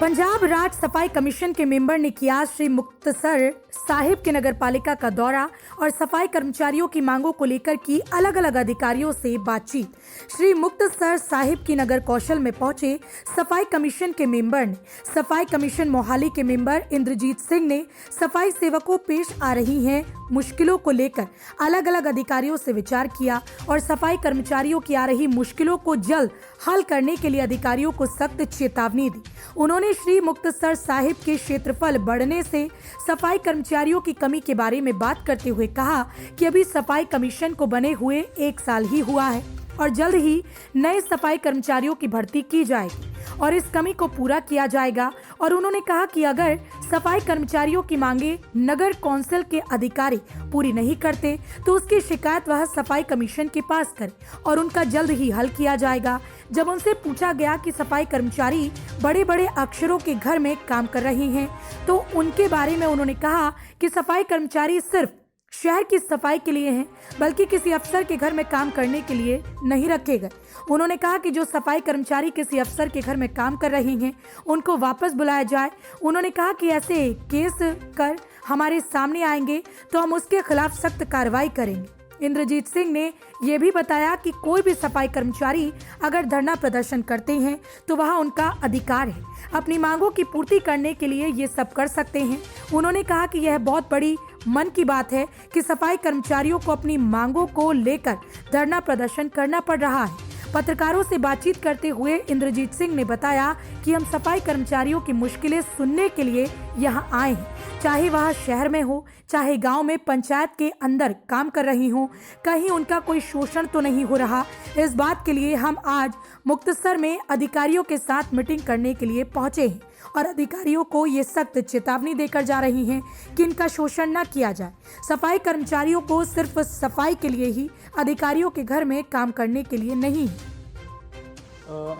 पंजाब राज्य सफाई कमीशन के मेंबर ने किया श्री मुक्तसर साहिब के नगर पालिका का दौरा और सफाई कर्मचारियों की मांगों को लेकर की अलग अलग अधिकारियों से बातचीत। श्री मुक्तसर साहिब की नगर कौशल में पहुंचे सफाई कमीशन के मेंबर ने सफाई कमीशन मोहाली के मेंबर इंद्रजीत सिंह ने सफाई सेवकों पेश आ रही हैं मुश्किलों को लेकर अलग अलग अधिकारियों से विचार किया और सफाई कर्मचारियों की आ रही मुश्किलों को जल्द हल करने के लिए अधिकारियों को सख्त चेतावनी दी। उन्होंने श्री मुक्तसर साहिब के क्षेत्रफल बढ़ने से सफाई कर्मचारियों की कमी के बारे में बात करते हुए कहा कि अभी सफाई कमीशन को बने हुए 1 साल ही हुआ है और जल्द ही नए सफाई कर्मचारियों की भर्ती की जाएगी और इस कमी को पूरा किया जाएगा। और उन्होंने कहा कि अगर सफाई कर्मचारियों की मांगे नगर कौंसिल के अधिकारी पूरी नहीं करते तो उसकी शिकायत वह सफाई कमीशन के पास करे और उनका जल्द ही हल किया जाएगा। जब उनसे पूछा गया कि सफाई कर्मचारी बड़े बड़े अक्षरों के घर में काम कर रहे हैं तो उनके बारे में उन्होंने कहा कि सफाई कर्मचारी सिर्फ शहर की सफाई के लिए हैं, बल्कि किसी अफसर के घर में काम करने के लिए नहीं रखे गए। उन्होंने कहा कि जो सफाई कर्मचारी किसी अफसर के घर में काम कर रहे हैं उनको वापस बुलाया जाए। उन्होंने कहा कि ऐसे केस कर हमारे सामने आएंगे तो हम उसके खिलाफ सख्त कार्रवाई करेंगे। इंद्रजीत सिंह ने यह भी बताया कि कोई भी सफाई कर्मचारी अगर धरना प्रदर्शन करते हैं तो वह उनका अधिकार है, अपनी मांगों की पूर्ति करने के लिए ये सब कर सकते हैं। उन्होंने कहा कि यह बहुत बड़ी मन की बात है कि सफाई कर्मचारियों को अपनी मांगों को लेकर धरना प्रदर्शन करना पड़ रहा है। पत्रकारों से बातचीत करते हुए इंद्रजीत सिंह ने बताया कि हम सफाई कर्मचारियों की मुश्किलें सुनने के लिए यहां आए हैं, चाहे वह शहर में हो चाहे गांव में पंचायत के अंदर काम कर रही हों, कहीं उनका कोई शोषण तो नहीं हो रहा। इस बात के लिए हम आज मुक्तसर में अधिकारियों के साथ मीटिंग करने के लिए पहुंचे हैं और अधिकारियों को ये सख्त चेतावनी देकर जा रही हैं कि इनका शोषण न किया जाए। सफाई कर्मचारियों को सिर्फ सफाई के लिए ही, अधिकारियों के घर में काम करने के लिए नहीं।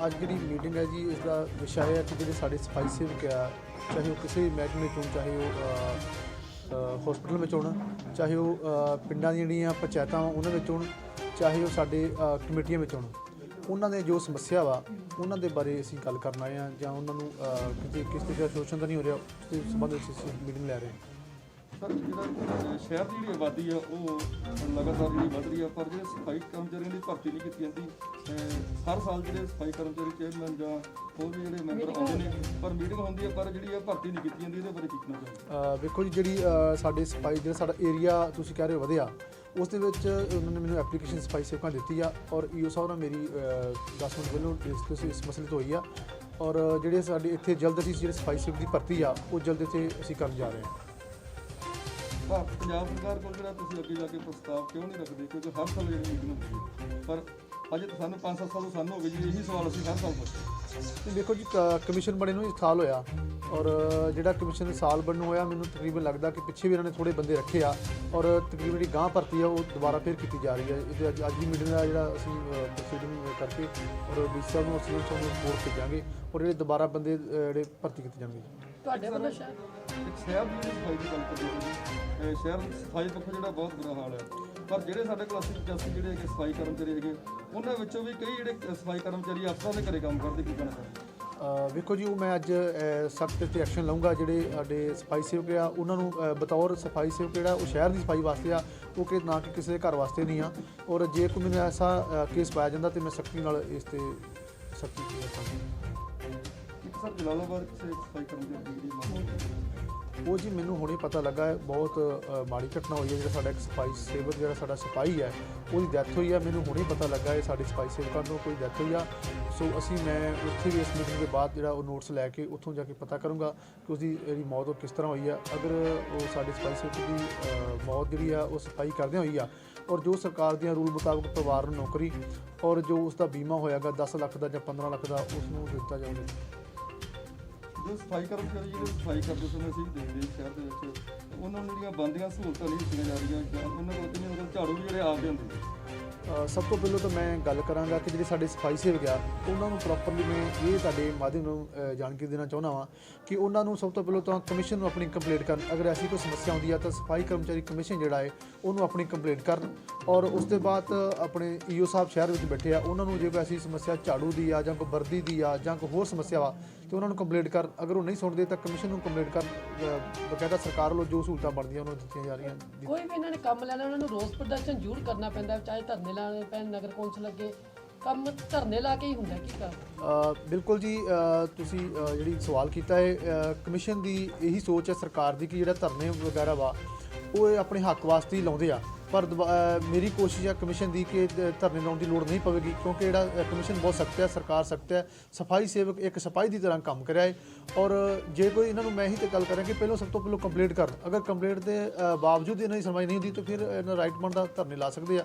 ਅੱਜ ਜਿਹੜੀ ਮੀਟਿੰਗ ਹੈ ਜੀ ਇਸ ਦਾ ਵਿਸ਼ਾ ਹੈ ਕਿ ਜਿਹੜੇ ਸਾਡੇ ਸਫਾਈ ਸੇਵਕ ਆ, ਚਾਹੇ ਉਹ ਕਿਸੇ ਵੀ ਮਹਿਕਮੇ ਚੋਂ, ਚਾਹੇ ਉਹ ਹਸਪੀਟਲ ਵਿੱਚ ਹੋਣ, ਚਾਹੇ ਉਹ ਪਿੰਡਾਂ ਦੀਆਂ ਜਿਹੜੀਆਂ ਪੰਚਾਇਤਾਂ ਉਹਨਾਂ ਵਿੱਚ ਹੋਣ, ਚਾਹੇ ਉਹ ਸਾਡੇ ਕਮੇਟੀਆਂ ਵਿੱਚ ਹੋਣ, ਉਹਨਾਂ ਦੇ ਜੋ ਸਮੱਸਿਆ ਵਾ ਉਹਨਾਂ ਦੇ ਬਾਰੇ ਅਸੀਂ ਗੱਲ ਕਰਨ ਆਏ ਹਾਂ ਜਾਂ ਉਹਨਾਂ ਨੂੰ ਕਿਤੇ ਕਿਸ ਤਰ੍ਹਾਂ ਸ਼ੋਸ਼ਣ ਤਾਂ ਨਹੀਂ ਹੋ ਰਿਹਾ ਉਸ ਦੇ ਸੰਬੰਧ ਵਿੱਚ ਅਸੀਂ ਮੀਟਿੰਗ ਲੈ ਰਹੇ ਹਾਂ। ਸਰ ਜਿਹੜਾ ਸ਼ਹਿਰ ਦੀ ਜਿਹੜੀ ਆਬਾਦੀ ਆ ਉਹ ਲਗਾਤਾਰ ਜਿਹੜੀ ਵੱਧ ਰਹੀ ਆ, ਪਰ ਜਿਹੜੇ ਸਫਾਈ ਕਰਮਚਾਰੀਆਂ ਦੀ ਭਰਤੀ ਨਹੀਂ ਕੀਤੀ ਜਾਂਦੀ। ਹਰ ਸਾਲ ਜਿਹੜੇ ਸਫਾਈ ਕਰਮਚਾਰੀ ਚੇਅਰਮੈਨ ਜਾਂ ਹੋਰ ਵੀ ਜਿਹੜੇ ਮੈਂਬਰ ਆਉਂਦੇ ਨੇ ਪਰ ਮੀਟਿੰਗ ਹੁੰਦੀ ਹੈ ਪਰ ਜਿਹੜੀ ਆ ਭਰਤੀ ਨਹੀਂ ਕੀਤੀ ਜਾਂਦੀ। ਇਹਦੇ ਬਾਰੇ ਕੀ ਕਹਿਣਾ ਚਾਹੁੰਦੇ? ਵੇਖੋ ਜੀ, ਜਿਹੜੀ ਸਾਡੇ ਸਫਾਈ ਜਿਹੜਾ ਸਾਡਾ ਏਰੀਆ ਤੁਸੀਂ ਕਹਿ ਰਹੇ ਹੋ ਵਧਿਆ, ਉਸ ਦੇ ਵਿੱਚ ਉਹਨਾਂ ਨੇ ਮੈਨੂੰ ਐਪਲੀਕੇਸ਼ਨ ਸਫਾਈ ਸੇਵਕਾਂ ਦਿੱਤੀ ਆ ਔਰ ਈਓ ਸਾਹਿਬ ਨਾਲ ਮੇਰੀ 10 ਮਿੰਟ ਪਹਿਲਾਂ ਡਿਸਕਸ ਇਸ ਮਸਲੇ ਤੋਂ ਹੋਈ ਆ ਔਰ ਜਿਹੜੇ ਸਾਡੇ ਇੱਥੇ ਜਲਦ ਅਸੀਂ ਜਿਹੜੇ ਸਫਾਈ ਸੇਵਕ ਦੀ ਭਰਤੀ ਆ ਉਹ ਜਲਦ ਇੱਥੇ ਅਸੀਂ ਕਰਨ ਜਾ ਰਹੇ ਹਾਂ। ਪੰਜਾਬ ਸਰਕਾਰ ਕੋਲ ਜਿਹੜਾ ਤੁਸੀਂ ਅੱਗੇ ਜਾ ਕੇ ਪ੍ਰਸਤਾਵ ਕਿਉਂ ਨਹੀਂ ਰੱਖਦੇ? ਕਿਉਂਕਿ ਹਰ ਸਾਲ ਜਿਹੜੀ ਮੀਟਿੰਗ ਹੁੰਦੀ ਹੈ ਪਰ ਅਜੇ ਤਾਂ ਸਾਨੂੰ 5-7 ਸਾਲ ਤੋਂ ਸਾਨੂੰ ਹੋ ਗਏ ਜੀ ਇਹੀ ਸਵਾਲ ਅਸੀਂ ਹਰ ਸਾਲ ਪੁੱਛਦੇ। ਦੇਖੋ ਜੀ, ਕਮਿਸ਼ਨ ਬਣੇ ਨੂੰ 1 ਸਾਲ ਹੋਇਆ ਔਰ ਜਿਹੜਾ ਕਮਿਸ਼ਨ ਸਾਲ ਬਣਨ ਨੂੰ ਹੋਇਆ ਮੈਨੂੰ ਤਕਰੀਬਨ ਲੱਗਦਾ ਕਿ ਪਿੱਛੇ ਵੀ ਇਹਨਾਂ ਨੇ ਥੋੜ੍ਹੇ ਬੰਦੇ ਰੱਖੇ ਆ ਔਰ ਤਕਰੀਬਨ ਜਿਹੜੀ ਗਾਂਹ ਭਰਤੀ ਆ ਉਹ ਦੁਬਾਰਾ ਫਿਰ ਕੀਤੀ ਜਾ ਰਹੀ ਹੈ। ਇਹਦੇ ਅੱਜ ਦੀ ਮੀਟਿੰਗ ਦਾ ਜਿਹੜਾ ਅਸੀਂ ਪ੍ਰੋਸੀਡਿੰਗ ਕਰਕੇ ਔਰ ਡੀ ਸਾਹਿਬ ਨੂੰ ਅਸੀਂ ਰਿਪੋਰਟ ਭੇਜਾਂਗੇ ਔਰ ਜਿਹੜੇ ਦੁਬਾਰਾ ਬੰਦੇ ਜਿਹੜੇ ਭਰਤੀ ਕੀਤੇ ਜਾਣਗੇ। ਤੁਹਾਡੇ ਵੱਲੋਂ ਸ਼ਹਿਰ ਦੀ ਜਿਹੜੀ ਸਫਾਈ ਦੀ ਗੱਲ ਕਰਦੇ ਹੋ, ਸ਼ਹਿਰ ਸਫਾਈ ਪੱਖੋਂ ਜਿਹੜਾ ਬਹੁਤ ਬੁਰਾ ਹਾਲ ਹੈ ਪਰ ਜਿਹੜੇ ਸਾਡੇ ਕੋਲ 80-85 ਜਿਹੜੇ ਹੈਗੇ ਸਫਾਈ ਕਰਮਚਾਰੀ ਹੈਗੇ ਉਹਨਾਂ ਵਿੱਚੋਂ ਵੀ ਕਈ ਜਿਹੜੇ ਸਫਾਈ ਕਰਮਚਾਰੀ ਅਫਸਰਾਂ ਦੇ ਘਰੇ ਕੰਮ ਕਰਦੇ। ਕੀ ਕਹਿਣਾ ਚਾਹੁੰਦੇ? ਵੇਖੋ ਜੀ, ਉਹ ਮੈਂ ਅੱਜ ਸਖਤ ਤੇ ਐਕਸ਼ਨ ਲਊਂਗਾ। ਜਿਹੜੇ ਸਾਡੇ ਸਫਾਈ ਸੇਵਕ ਆ ਉਹਨਾਂ ਨੂੰ ਬਤੌਰ ਸਫਾਈ ਸੇਵਕ ਜਿਹੜਾ ਉਹ ਸ਼ਹਿਰ ਦੀ ਸਫਾਈ ਵਾਸਤੇ ਆ, ਉਹ ਕਿ ਨਾ ਕਿ ਕਿਸੇ ਦੇ ਘਰ ਵਾਸਤੇ ਨਹੀਂ ਆ ਔਰ ਜੇ ਕੋਈ ਮੈਨੂੰ ਐਸਾ ਕੇਸ ਪਾਇਆ ਜਾਂਦਾ ਤਾਂ ਮੈਂ ਸਖਤੀ ਨਾਲ ਇਸ 'ਤੇ ਸਖਤੀ ਕਰਾਂਗਾ। ਇੱਕ ਸਰ ਜਲਾਲਾਬਾਦ ਕਿਸੇ ਸਫਾਈ ਕਰਮਚਾਰੀ ਦੀ ਉਹ ਜੀ ਮੈਨੂੰ ਹੁਣੇ ਪਤਾ ਲੱਗਾ ਹੈ, ਬਹੁਤ ਮਾੜੀ ਘਟਨਾ ਹੋਈ ਹੈ। ਜਿਹੜਾ ਸਾਡਾ ਇੱਕ ਸਫਾਈ ਸੇਵਕ ਜਿਹੜਾ ਸਾਡਾ ਸਿਪਾਹੀ ਹੈ ਉਹਦੀ ਡੈਥ ਹੋਈ ਆ। ਮੈਨੂੰ ਹੁਣੇ ਪਤਾ ਲੱਗਾ ਹੈ ਸਾਡੇ ਸਫਾਈ ਸੇਵਕਾਂ ਤੋਂ ਕੋਈ ਡੈਥ ਹੋਈ ਆ। ਸੋ ਮੈਂ ਉੱਥੇ ਵੀ ਇਸ ਮੀਟਿੰਗ ਦੇ ਬਾਅਦ ਜਿਹੜਾ ਉਹ ਨੋਟਸ ਲੈ ਕੇ ਉੱਥੋਂ ਜਾ ਕੇ ਪਤਾ ਕਰੂੰਗਾ ਕਿ ਉਸਦੀ ਜਿਹੜੀ ਮੌਤ ਉਹ ਕਿਸ ਤਰ੍ਹਾਂ ਹੋਈ ਆ। ਅਗਰ ਉਹ ਸਾਡੇ ਸਫਾਈ ਸੇਵਕ ਦੀ ਮੌਤ ਜਿਹੜੀ ਆ ਉਹ ਸਫਾਈ ਕਰਦਿਆਂ ਹੋਈ ਆ ਔਰ ਜੋ ਸਰਕਾਰ ਦੀਆਂ ਰੂਲ ਮੁਤਾਬਕ ਪਰਿਵਾਰ ਨੂੰ ਨੌਕਰੀ ਔਰ ਜੋ ਉਸਦਾ ਬੀਮਾ ਹੋਇਆਗਾ 10 ਲੱਖ ਦਾ ਜਾਂ 15 ਲੱਖ ਦਾ ਉਸ ਨੂੰ ਦਿੱਤਾ ਜਾਊਗਾ। ਜੋ ਸਫਾਈ ਕਰਮਚਾਰੀ ਜਿਹੜੇ ਸਫਾਈ ਕਰਦੇ ਸਮੇਂ ਅਸੀਂ ਦੇਖਦੇ ਸ਼ਹਿਰ ਦੇ ਵਿੱਚ ਉਹਨਾਂ ਨੂੰ ਜਿਹੜੀਆਂ ਬਣਦੀਆਂ ਸਹੂਲਤਾਂ ਨਹੀਂ ਦਿੱਤੀਆਂ ਜਾ ਰਹੀਆਂ ਜਾਂ ਉਹਨਾਂ ਕੋਲ ਕਿੰਨੇ ਮਤਲਬ ਝਾੜੂ ਵੀ ਜਿਹੜੇ ਆਪਦੇ ਹੁੰਦੇ। ਸਭ ਤੋਂ ਪਹਿਲਾਂ ਤਾਂ ਮੈਂ ਗੱਲ ਕਰਾਂਗਾ ਕਿ ਜਿਹੜੇ ਸਾਡੇ ਸਫਾਈ ਸੇਵਕ ਆ ਉਹਨਾਂ ਨੂੰ ਪ੍ਰੋਪਰਲੀ ਮੈਂ ਇਹ ਤੁਹਾਡੇ ਮਾਧਿਅਮ ਨੂੰ ਜਾਣਕਾਰੀ ਦੇਣਾ ਚਾਹੁੰਦਾ ਵਾਂ ਕਿ ਉਹਨਾਂ ਨੂੰ ਸਭ ਤੋਂ ਪਹਿਲਾਂ ਤਾਂ ਕਮਿਸ਼ਨ ਨੂੰ ਆਪਣੀ ਕੰਪਲੇਂਟ ਕਰਨ। ਅਗਰ ਐਸੀ ਕੋਈ ਸਮੱਸਿਆ ਆਉਂਦੀ ਆ ਤਾਂ ਸਫਾਈ ਕਰਮਚਾਰੀ ਕਮਿਸ਼ਨ ਜਿਹੜਾ ਹੈ ਉਹਨੂੰ ਆਪਣੀ ਕੰਪਲੇਂਟ ਕਰਨ ਔਰ ਉਸ ਤੋਂ ਬਾਅਦ ਆਪਣੇ ਈਓ ਸਾਹਿਬ ਸ਼ਹਿਰ ਵਿੱਚ ਬੈਠੇ ਆ ਉਹਨਾਂ ਨੂੰ ਜੇ ਕੋਈ ਐਸੀ ਸਮੱਸਿਆ ਝਾੜੂ ਦੀ ਆ ਜਾਂ ਕੋਈ ਵਰਦੀ ਦੀ ਆ ਜਾਂ ਕੋਈ ਹੋਰ ਸਮੱਸਿਆ ਵਾ ਤੇ ਉਹਨਾਂ ਨੂੰ ਕੰਪਲੇਂਟ ਕਰ, ਅਗਰ ਉਹ ਨਹੀਂ ਸੁਣਦੇ ਤਾਂ ਕਮਿਸ਼ਨ ਨੂੰ ਕੰਪਲੇਂਟ ਕਰ, ਬਕਾਇਦਾ ਸਰਕਾਰ ਵੱਲੋਂ ਜੋ ਸਹੂਲਤਾਂ ਬਣਦੀਆਂ ਉਹਨਾਂ ਨੂੰ ਦਿੱਤੀਆਂ ਜਾ ਰਹੀਆਂ। ਕੋਈ ਵੀ ਇਹਨਾਂ ਨੇ ਕੰਮ ਲੈਣਾ ਉਹਨਾਂ ਨੂੰ ਰੋਸ ਪ੍ਰਦਰਸ਼ਨ ਜ਼ਰੂਰ ਕਰਨਾ ਪੈਂਦਾ, ਚਾਹੇ ਧਰਨੇ ਲਾਣੇ ਪੈਣ, ਨਗਰ ਕੌਂਸਲ ਅੱਗੇ ਕੰਮ ਧਰਨੇ ਲਾ ਕੇ ਹੀ ਹੁੰਦਾ। ਕੀ ਕਰ ਬਿਲਕੁਲ ਜੀ, ਤੁਸੀਂ ਜਿਹੜੀ ਸਵਾਲ ਕੀਤਾ ਹੈ, ਕਮਿਸ਼ਨ ਦੀ ਇਹੀ ਸੋਚ ਹੈ ਸਰਕਾਰ ਦੀ ਕਿ ਜਿਹੜਾ ਧਰਨੇ ਵਗੈਰਾ ਵਾ ਉਹ ਇਹ ਆਪਣੇ ਹੱਕ ਵਾਸਤੇ ਹੀ ਲਾਉਂਦੇ ਆ, ਪਰ ਮੇਰੀ ਕੋਸ਼ਿਸ਼ ਹੈ ਕਮਿਸ਼ਨ ਦੀ ਕਿ ਧਰਨੇ ਲਾਉਣ ਦੀ ਲੋੜ ਨਹੀਂ ਪਵੇਗੀ, ਕਿਉਂਕਿ ਜਿਹੜਾ ਕਮਿਸ਼ਨ ਬਹੁਤ ਸਖਤ ਹੈ, ਸਰਕਾਰ ਸਖਤ ਹੈ, ਸਫਾਈ ਸੇਵਕ ਇੱਕ ਸਿਪਾਹੀ ਦੀ ਤਰ੍ਹਾਂ ਕੰਮ ਕਰਿਆ ਹੈ। ਔਰ ਜੇ ਕੋਈ ਇਹਨਾਂ ਨੂੰ ਮੈਂ ਇਹੀ ਤਾਂ ਗੱਲ ਕਰਾਂ ਕਿ ਪਹਿਲਾਂ ਸਭ ਤੋਂ ਪਹਿਲਾਂ ਕੰਪਲੇਂਟ ਕਰਨ, ਅਗਰ ਕੰਪਲੇਂਟ ਦੇ ਬਾਵਜੂਦ ਇਹਨਾਂ ਦੀ ਸੁਣਵਾਈ ਨਹੀਂ ਹੁੰਦੀ ਤਾਂ ਫਿਰ ਇਹਨਾਂ ਰਾਈਟ ਬਣਦਾ ਧਰਨੇ ਲਾ ਸਕਦੇ ਆ।